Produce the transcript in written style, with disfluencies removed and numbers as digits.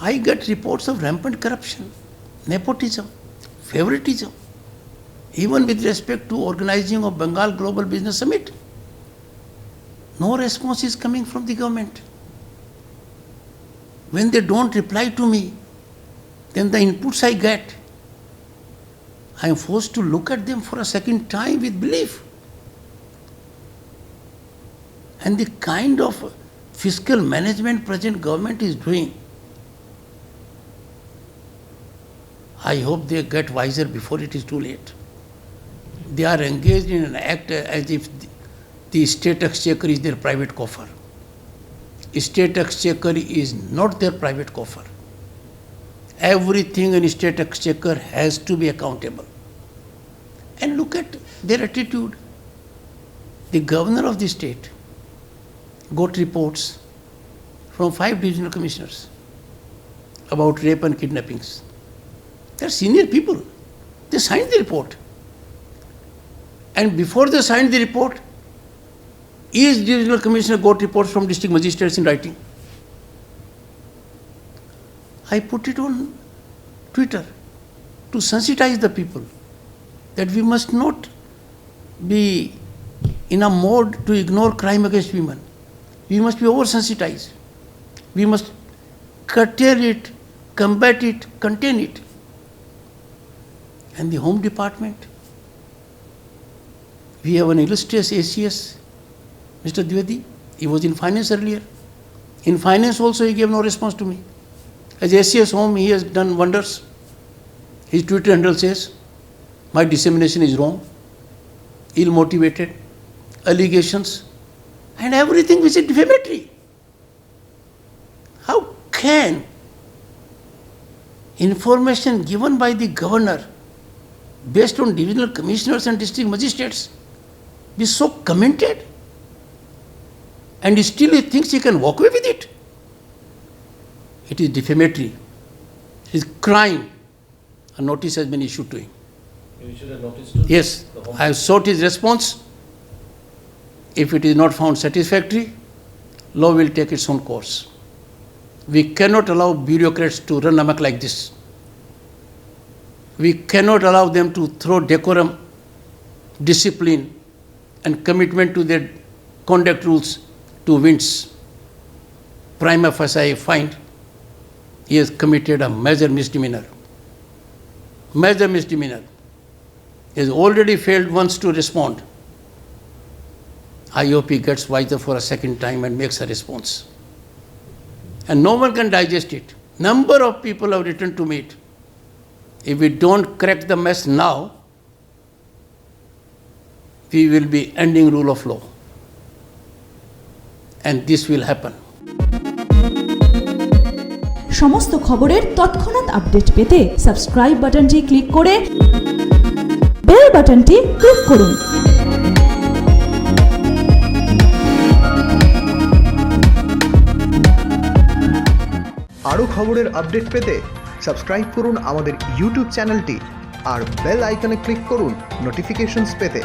I get reports of rampant corruption, nepotism, favoritism, even with respect to organizing of Bengal Global Business Summit. No response is coming from the government. When they don't reply to me, then the inputs I get, I am forced to look at them for a second time with belief. And the kind of fiscal management present government is doing, I hope they get wiser before it is too late. They are engaged in an act as if the state exchequer is their private coffer. State exchequer is not their private coffer. Everything in state exchequer has to be accountable. And look at their attitude. The governor of the state got reports from 5 divisional commissioners about rape and kidnappings. They are senior people. They signed the report. And before they signed the report, each divisional commissioner got reports from district magistrates in writing. I put it on Twitter to sensitize the people that we must not be in a mode to ignore crime against women. We must be oversensitized. We must curtail it, combat it, contain it. And the Home Department, we have an illustrious ACS, Mr. Dwivedi. He was in finance earlier. In finance also he gave no response to me. As ACS Home, he has done wonders. His Twitter handle says, my dissemination is wrong, ill-motivated, allegations, and everything which is defamatory. How can information given by the governor based on divisional commissioners and district magistrates be so commented? And still he thinks he can walk away with it. It is defamatory. It is crime. A notice has been issued to him. You issued a notice to Yes, the Home I have sought his response. If it is not found satisfactory, law will take its own course. We cannot allow bureaucrats to run amok like this. We cannot allow them to throw decorum, discipline, and commitment to their conduct rules to winds. Prima facie, I find he has committed a major misdemeanor. Major misdemeanor. He has already failed once to respond. I hope he gets wiser for a second time and makes a response. And no one can digest it. Number of people have written to me. If we don't crack the mess now, we will be ending rule of law. And this will happen. সমস্ত খবরের তৎক্ষণাৎ update পেতে subscribe বাটনটি click করে bell বাটনটি click করুন। আরও খবরের আপডেট পেতে সাবস্ক্রাইব করুন আমাদের ইউটিউব চ্যানেলটি আর বেল আইকনে ক্লিক করুন নোটিফিকেশনস পেতে।